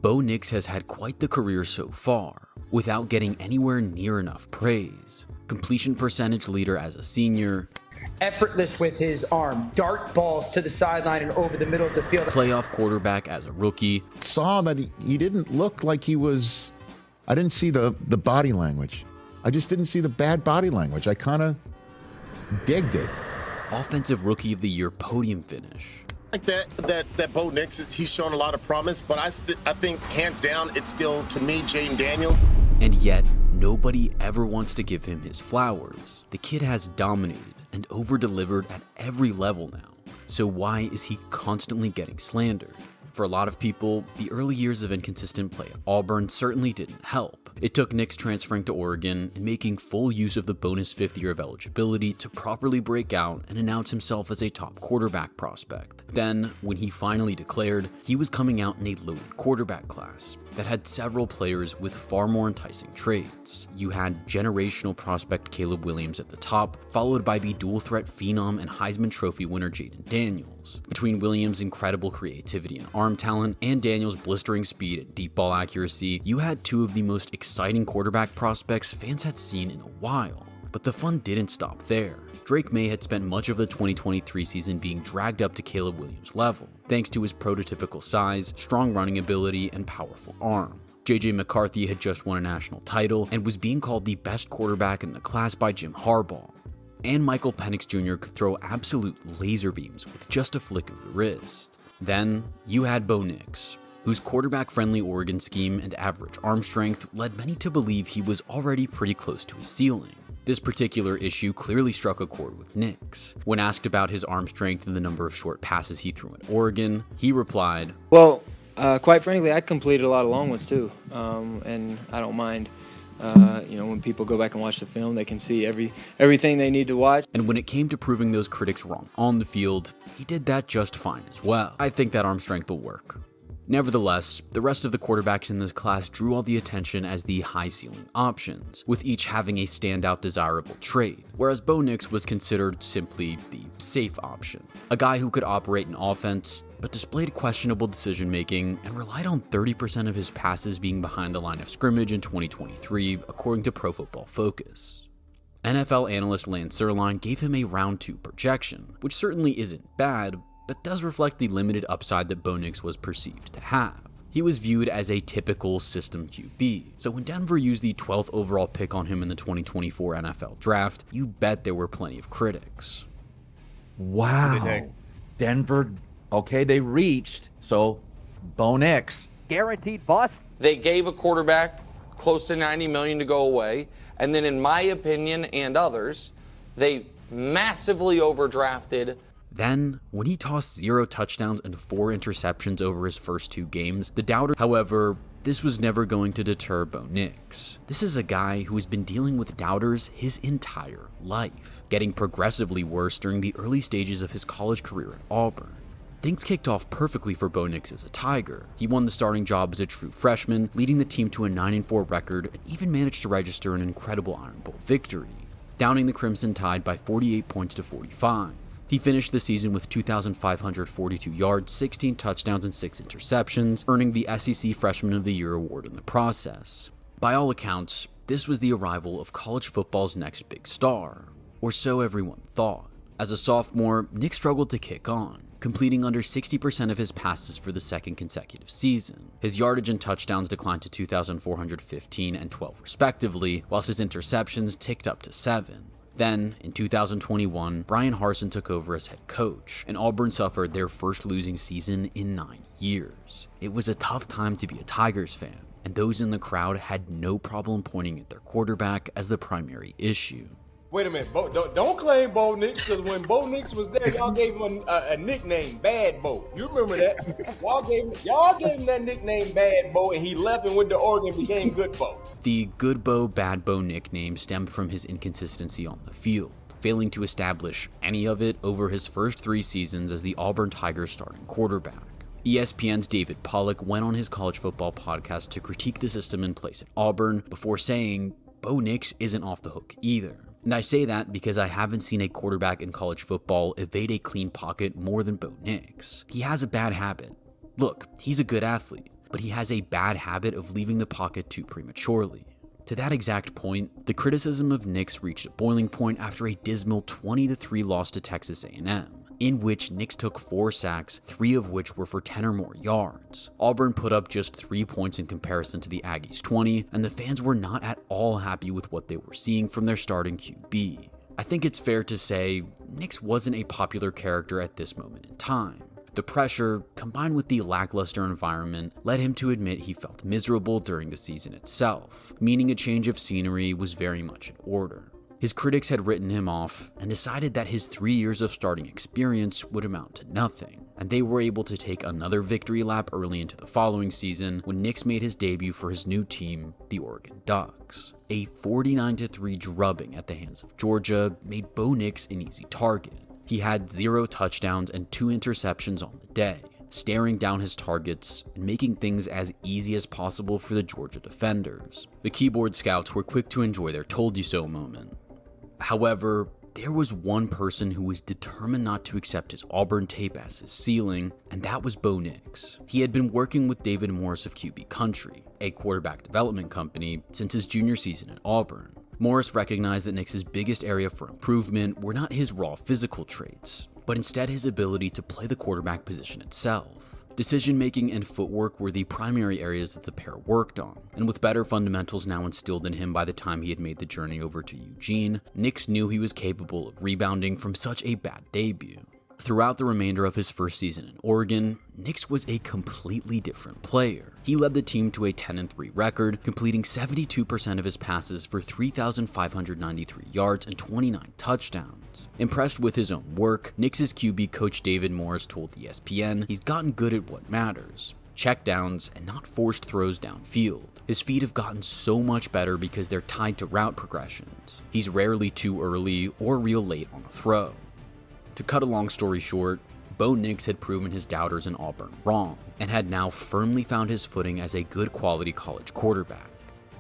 Bo Nix has had quite the career so far, without getting anywhere near enough praise. Completion percentage leader as a senior, effortless with his arm, dart balls to the sideline and over the middle of the field. Playoff quarterback as a rookie. Saw that he didn't look like he was, I didn't see the body language. I just didn't see the bad body language. I kind of digged it. Offensive Rookie of the Year podium finish. Like that Bo Nix, he's shown a lot of promise, but I think hands down, it's still, to me, Jayden Daniels. And yet, nobody ever wants to give him his flowers. The kid has dominated and over-delivered at every level now. So why is he constantly getting slandered? For a lot of people, the early years of inconsistent play at Auburn certainly didn't help. It took Nix transferring to Oregon and making full use of the bonus 5th year of eligibility to properly break out and announce himself as a top quarterback prospect. Then, when he finally declared, he was coming out in a loaded quarterback class that had several players with far more enticing traits. You had generational prospect Caleb Williams at the top, followed by the dual-threat phenom and Heisman Trophy winner Jayden Daniels. Between Williams' incredible creativity and arm talent, and Daniels' blistering speed and deep ball accuracy, you had two of the most exciting quarterback prospects fans had seen in a while. But the fun didn't stop there. Drake May had spent much of the 2023 season being dragged up to Caleb Williams' level, thanks to his prototypical size, strong running ability, and powerful arm. JJ McCarthy had just won a national title and was being called the best quarterback in the class by Jim Harbaugh. And Michael Penix Jr. could throw absolute laser beams with just a flick of the wrist. Then, you had Bo Nix, whose quarterback-friendly Oregon scheme and average arm strength led many to believe he was already pretty close to his ceiling. This particular issue clearly struck a chord with Nix. When asked about his arm strength and the number of short passes he threw at Oregon, he replied, "Well, quite frankly, I completed a lot of long ones too, and I don't mind. When people go back and watch the film, they can see everything they need to watch." And when it came to proving those critics wrong on the field, he did that just fine as well. I think that arm strength will work. Nevertheless, the rest of the quarterbacks in this class drew all the attention as the high-ceiling options, with each having a standout desirable trait, whereas Bo Nix was considered simply the safe option. A guy who could operate an offense, but displayed questionable decision-making and relied on 30% of his passes being behind the line of scrimmage in 2023, according to Pro Football Focus. NFL analyst Lance Zierlein gave him a round 2 projection, which certainly isn't bad, but does reflect the limited upside that Bo Nix was perceived to have. He was viewed as a typical system QB, so when Denver used the 12th overall pick on him in the 2024 NFL Draft, you bet there were plenty of critics. Wow. Denver, okay, they reached, so Bo Nix. Guaranteed bust. They gave a quarterback close to $90 million to go away, and then in my opinion and others, they massively overdrafted. Then, when he tossed 0 touchdowns and 4 interceptions over his first 2 games, the doubter, however, this was never going to deter Bo Nix. This is a guy who has been dealing with doubters his entire life, getting progressively worse during the early stages of his college career at Auburn. Things kicked off perfectly for Bo Nix as a Tiger. He won the starting job as a true freshman, leading the team to a 9-4 record, and even managed to register an incredible Iron Bowl victory, downing the Crimson Tide by 48 points to 45. He finished the season with 2,542 yards, 16 touchdowns, and 6 interceptions, earning the SEC Freshman of the Year award in the process. By all accounts, this was the arrival of college football's next big star, or so everyone thought. As a sophomore, Nix struggled to kick on, completing under 60% of his passes for the second consecutive season. His yardage and touchdowns declined to 2,415 and 12 respectively, whilst his interceptions ticked up to 7. Then, in 2021, Brian Harsin took over as head coach, and Auburn suffered their first losing season in 9 years. It was a tough time to be a Tigers fan, and those in the crowd had no problem pointing at their quarterback as the primary issue. Wait a minute, don't claim Bo Nix, because when Bo Nix was there, y'all gave him a nickname, Bad Bo. You remember that? Y'all gave him that nickname, Bad Bo, and he left and went to Oregon and became Good Bo. The Good Bo, Bad Bo nickname stemmed from his inconsistency on the field, failing to establish any of it over his first 3 seasons as the Auburn Tigers starting quarterback. ESPN's David Pollack went on his college football podcast to critique the system in place at Auburn before saying, Bo Nix isn't off the hook either. And I say that because I haven't seen a quarterback in college football evade a clean pocket more than Bo Nix. He has a bad habit. Look, he's a good athlete, but he has a bad habit of leaving the pocket too prematurely. To that exact point, the criticism of Nix reached a boiling point after a dismal 20-3 loss to Texas A&M, in which Nix took 4 sacks, 3 of which were for 10 or more yards. Auburn put up just 3 points in comparison to the Aggies' 20, and the fans were not at all happy with what they were seeing from their starting QB. I think it's fair to say Nix wasn't a popular character at this moment in time. The pressure, combined with the lackluster environment, led him to admit he felt miserable during the season itself, meaning a change of scenery was very much in order. His critics had written him off and decided that his 3 years of starting experience would amount to nothing, and they were able to take another victory lap early into the following season when Nix made his debut for his new team, the Oregon Ducks. A 49-3 drubbing at the hands of Georgia made Bo Nix an easy target. He had 0 touchdowns and 2 interceptions on the day, staring down his targets and making things as easy as possible for the Georgia defenders. The keyboard scouts were quick to enjoy their told you so moment. However, there was one person who was determined not to accept his Auburn tape as his ceiling, and that was Bo Nix. He had been working with David Morris of QB Country, a quarterback development company, since his junior season at Auburn. Morris recognized that Nix's biggest area for improvement were not his raw physical traits, but instead his ability to play the quarterback position itself. Decision-making and footwork were the primary areas that the pair worked on, and with better fundamentals now instilled in him by the time he had made the journey over to Eugene, Nix knew he was capable of rebounding from such a bad debut. Throughout the remainder of his first season in Oregon, Nix was a completely different player. He led the team to a 10-3 record, completing 72% of his passes for 3,593 yards and 29 touchdowns. Impressed with his own work, Nix's QB coach David Morris told ESPN he's gotten good at what matters: checkdowns and not forced throws downfield. His feet have gotten so much better because they're tied to route progressions. He's rarely too early or real late on a throw. To cut a long story short, Bo Nix had proven his doubters in Auburn wrong, and had now firmly found his footing as a good quality college quarterback.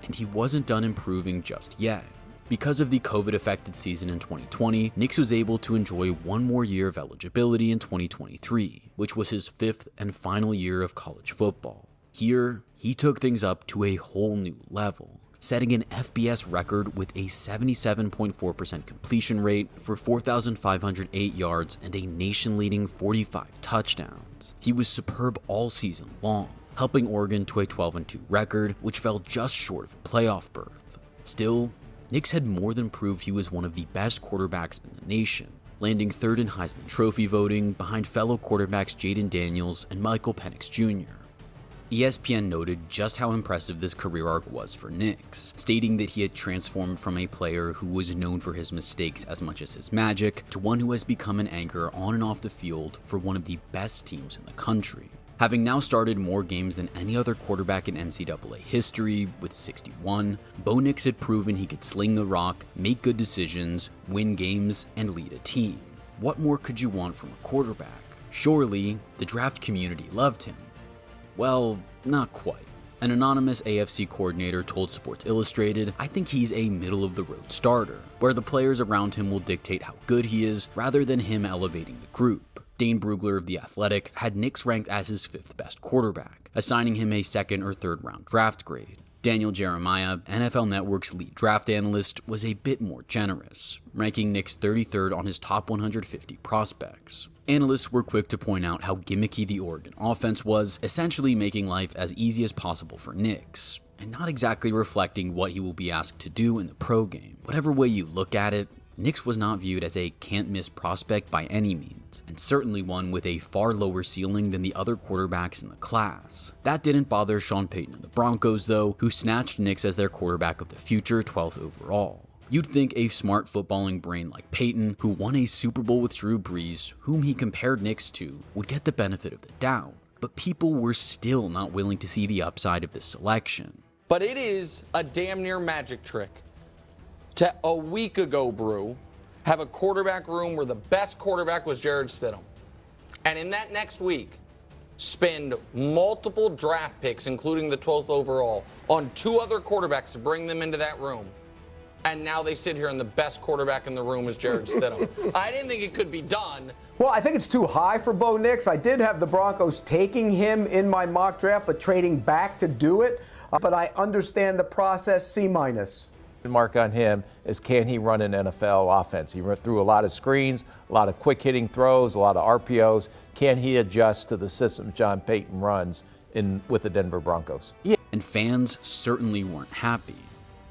And he wasn't done improving just yet. Because of the COVID-affected season in 2020, Nix was able to enjoy one more year of eligibility in 2023, which was his 5th and final year of college football. Here, he took things up to a whole new level, setting an FBS record with a 77.4% completion rate for 4,508 yards and a nation-leading 45 touchdowns. He was superb all season long, helping Oregon to a 12-2 record, which fell just short of a playoff berth. Still, Nix had more than proved he was one of the best quarterbacks in the nation, landing 3rd in Heisman Trophy voting behind fellow quarterbacks Jayden Daniels and Michael Penix Jr. ESPN noted just how impressive this career arc was for Nix, stating that he had transformed from a player who was known for his mistakes as much as his magic to one who has become an anchor on and off the field for one of the best teams in the country. Having now started more games than any other quarterback in NCAA history with 61, Bo Nix had proven he could sling the rock, make good decisions, win games, and lead a team. What more could you want from a quarterback? Surely, the draft community loved him. Well, not quite. An anonymous AFC coordinator told Sports Illustrated, "I think he's a middle-of-the-road starter, where the players around him will dictate how good he is rather than him elevating the group." Dane Brugler of The Athletic had Nix ranked as his 5th best quarterback, assigning him a 2nd or 3rd round draft grade. Daniel Jeremiah, NFL Network's lead draft analyst, was a bit more generous, ranking Nix 33rd on his top 150 prospects. Analysts were quick to point out how gimmicky the Oregon offense was, essentially making life as easy as possible for Nix, and not exactly reflecting what he will be asked to do in the pro game. Whatever way you look at it, Nix was not viewed as a can't-miss prospect by any means, and certainly one with a far lower ceiling than the other quarterbacks in the class. That didn't bother Sean Payton and the Broncos, though, who snatched Nix as their quarterback of the future, 12th overall. You'd think a smart footballing brain like Payton, who won a Super Bowl with Drew Brees, whom he compared Nix to, would get the benefit of the doubt, but people were still not willing to see the upside of this selection. But it is a damn near magic trick to a week ago, Brew, have a quarterback room where the best quarterback was Jared Stidham. And in that next week, spend multiple draft picks, including the 12th overall, on 2 other quarterbacks to bring them into that room. and now they sit here and the best quarterback in the room is Jarrett Stidham. I didn't think it could be done. Well, I think it's too high for Bo Nix. I did have the Broncos taking him in my mock draft, but trading back to do it. But I understand the process, C-. The mark on him is, can he run an NFL offense? He went through a lot of screens, a lot of quick hitting throws, a lot of RPOs. Can he adjust to the system John Payton runs with the Denver Broncos? Yeah, and fans certainly weren't happy.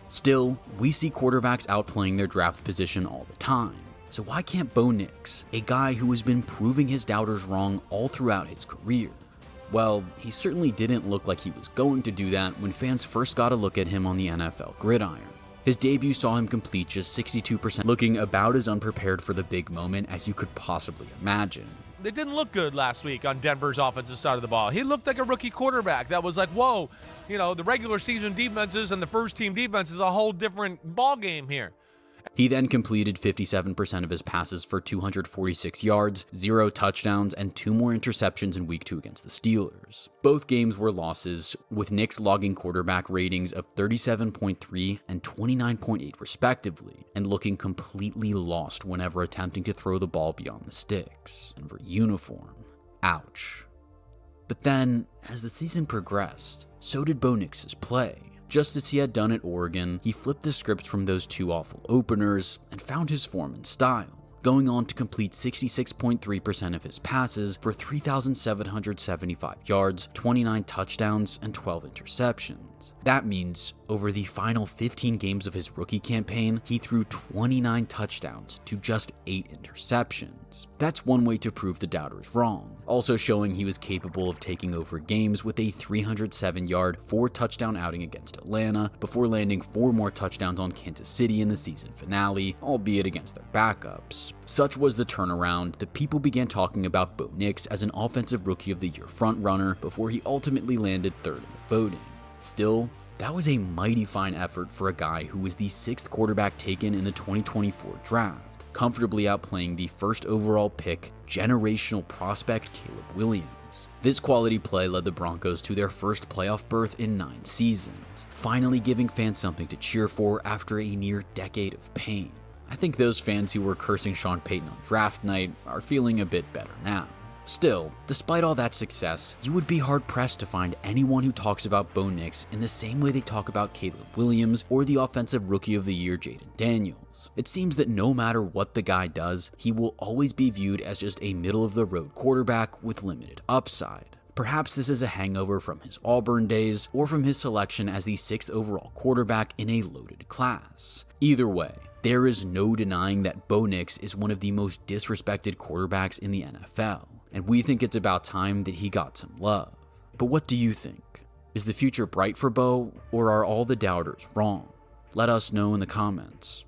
Still, we see quarterbacks outplaying their draft position all the time. So why can't Bo Nix, a guy who has been proving his doubters wrong all throughout his career? Well, he certainly didn't look like he was going to do that when fans first got a look at him on the NFL gridiron. His debut saw him complete just 62%, looking about as unprepared for the big moment as you could possibly imagine. It didn't look good last week on Denver's offensive side of the ball. He looked like a rookie quarterback that was like, whoa, the regular season defenses and the first team defense is a whole different ball game here. He then completed 57% of his passes for 246 yards, 0 touchdowns, and 2 more interceptions in Week 2 against the Steelers. Both games were losses, with Nix logging quarterback ratings of 37.3 and 29.8 respectively, and looking completely lost whenever attempting to throw the ball beyond the sticks. And for uniform, ouch. But then, as the season progressed, so did Bo Nix's play. Just as he had done at Oregon, he flipped the script from those 2 awful openers and found his form and style, going on to complete 66.3% of his passes for 3,775 yards, 29 touchdowns, and 12 interceptions. That means, over the final 15 games of his rookie campaign, he threw 29 touchdowns to just 8 interceptions. That's one way to prove the doubters wrong, also showing he was capable of taking over games with a 307-yard, 4-touchdown outing against Atlanta, before landing 4 more touchdowns on Kansas City in the season finale, albeit against their backups. Such was the turnaround that people began talking about Bo Nix as an Offensive Rookie of the Year frontrunner before he ultimately landed 3rd in the voting. Still, that was a mighty fine effort for a guy who was the 6th quarterback taken in the 2024 draft, comfortably outplaying the 1st overall pick, generational prospect Caleb Williams. This quality play led the Broncos to their first playoff berth in 9 seasons, finally giving fans something to cheer for after a near decade of pain. I think those fans who were cursing Sean Payton on draft night are feeling a bit better now. Still, despite all that success, you would be hard-pressed to find anyone who talks about Bo Nix in the same way they talk about Caleb Williams or the Offensive Rookie of the Year Jayden Daniels. It seems that no matter what the guy does, he will always be viewed as just a middle-of-the-road quarterback with limited upside. Perhaps this is a hangover from his Auburn days or from his selection as the 6th overall quarterback in a loaded class. Either way, there is no denying that Bo Nix is one of the most disrespected quarterbacks in the NFL. And we think it's about time that he got some love. But what do you think? Is the future bright for Bo, or are all the doubters wrong? Let us know in the comments.